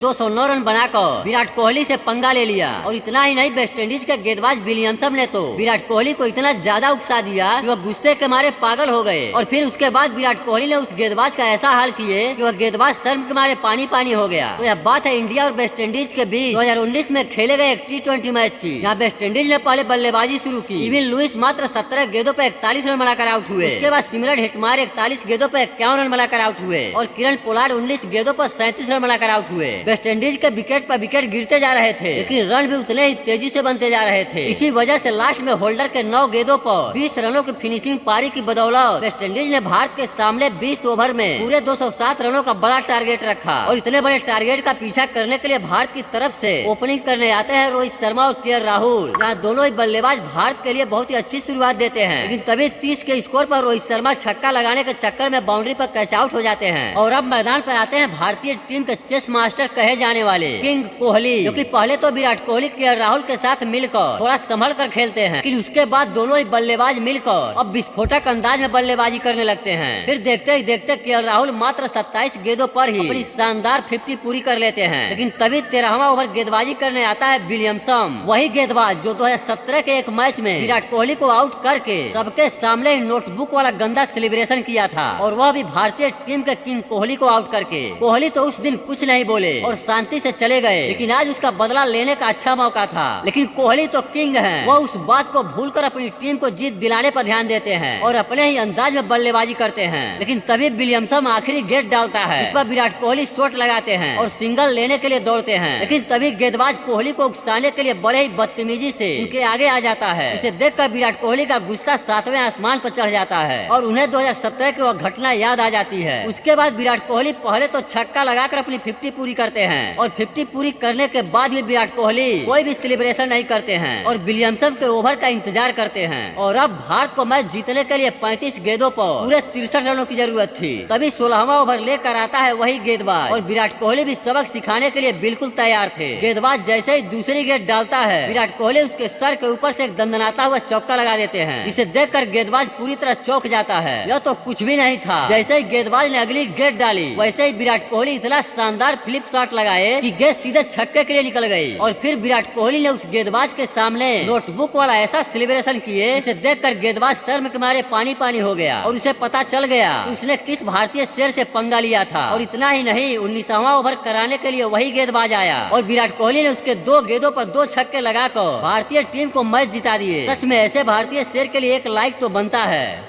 209 run बनाकर विराट कोहली से पंगा ले लिया। और इतना ही नहीं, वेस्टइंडीज के गेंदबाज विलियमसन ने तो विराट कोहली को इतना ज्यादा उकसा दिया कि वह गुस्से के मारे पागल हो गए। और फिर उसके बाद विराट कोहली ने उस गेंदबाज का ऐसा हाल किए कि वह गेंदबाज शर्म के मारे पानी पानी हो गया। तो यह बात है इंडिया और वेस्टइंडीज के बीच 2019 में खेले गए एक T20 मैच की, जहाँ वेस्टइंडीज ने पहले बल्लेबाजी शुरू की। इविन लुइस मात्र 17 गेंदों पर 41 रन बनाकर आउट हुए। उसके बाद सिमरन हेटमायर 41 गेंदों पर 51 रन बनाकर आउट हुए और किरण पोलार्ड 19 गेंदों पर 37 रन बनाकर आउट हुए। वेस्टइंडीज के विकेट पर विकेट गिरते जा रहे थे, लेकिन रन भी उतने ही तेजी से बनते जा रहे थे। इसी वजह से लास्ट में होल्डर के 9 गेंदों पर 20 रनों की फिनिशिंग पारी की बदौलत वेस्टइंडीज ने भारत के सामने 20 ओवर में पूरे 207 रनों का बड़ा टारगेट रखा। और इतने बड़े टारगेट का पीछा करने के लिए भारत की तरफ से ओपनिंग करने आते हैं रोहित शर्मा और के राहुल, जहाँ दोनों ही बल्लेबाज भारत के लिए बहुत ही अच्छी शुरुआत देते हैं। लेकिन तभी 30 के स्कोर पर रोहित शर्मा छक्का लगाने के चक्कर में बाउंड्री पर कैच आउट हो जाते हैं। और अब मैदान पर आते हैं भारतीय टीम के चेस मास्टर कहे जाने वाले किंग कोहली, जो कि पहले तो विराट कोहली के राहुल के साथ मिलकर थोड़ा संभल कर खेलते हैं, लेकिन उसके बाद दोनों ही बल्लेबाज मिलकर अब विस्फोटक अंदाज में बल्लेबाजी करने लगते हैं। फिर देखते ही देखते के राहुल मात्र 27 गेंदों पर ही अपनी शानदार 50 पूरी कर लेते हैं। लेकिन तभी 13वां ओवर गेंदबाजी करने आता है विलियमसन, वही गेंदबाज जो 2017 के एक मैच में विराट कोहली को आउट करके सबके सामने नोटबुक वाला गंदा सेलिब्रेशन किया था, और वह भी भारतीय टीम के किंग कोहली को आउट करके। कोहली तो उस दिन कुछ नहीं बोले और शांति से चले गए, लेकिन आज उसका बदला लेने का अच्छा मौका था। लेकिन कोहली तो किंग है, वह उस बात को भूलकर अपनी टीम को जीत दिलाने पर ध्यान देते हैं और अपने ही अंदाज में बल्लेबाजी करते हैं। लेकिन तभी विलियमसन आखिरी गेंद डालता है, इस पर विराट कोहली शॉट लगाते हैं और सिंगल लेने के लिए दौड़ते हैं। लेकिन तभी गेंदबाज कोहली को उकसाने के लिए बड़े ही बदतमीजी से उनके आगे आ जाता है। इसे देखकर विराट कोहली का गुस्सा 7वें आसमान पर चढ़ जाता है और उन्हें 2017 की वह घटना याद आ जाती है। उसके बाद विराट कोहली पहले तो छक्का लगाकर अपनी 50 पूरी करते हैं और 50 पूरी करने के बाद भी विराट कोहली कोई भी सेलिब्रेशन नहीं करते हैं और विलियमसन के ओवर का इंतजार करते हैं। और अब भारत को मैच जीतने के लिए 35 गेंदों पर पूरे 63 रनों की जरूरत थी। तभी 16वां ओवर लेकर आता है वही गेंदबाज, और विराट कोहली भी सबक सिखाने के लिए बिल्कुल तैयार थे। गेंदबाज जैसे ही दूसरी गेंद डालता है, विराट कोहली उसके सर के ऊपर से एक दंदनाता हुआ चौका लगा देते हैं, जिसे देखकर गेंदबाज पूरी तरह चौंक जाता है। यह तो कुछ भी नहीं था। जैसे ही गेंदबाज ने अगली गेंद डाली, वैसे ही विराट कोहली इतना शानदार फ्लिप शॉट लगाए कि गेंद सीधे छक्के के लिए निकल गई। और फिर विराट कोहली ने उस गेंदबाज के सामने नोटबुक वाला ऐसा सेलिब्रेशन किए, जिसे देखकर गेंदबाज शर्म के मारे पानी पानी हो गया और उसे पता चल गया कि उसने किस भारतीय शेर से पंगा लिया था। और इतना ही नहीं, 19वां ओवर कराने के लिए वही गेंदबाज आया और विराट कोहली ने उसके 2 गेंदों पर 2 छक्के लगाकर भारतीय टीम को मैच जिता दिए। सच में ऐसे भारतीय शेर के लिए एक लाइक तो बनता है।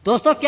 दोस्तों क्या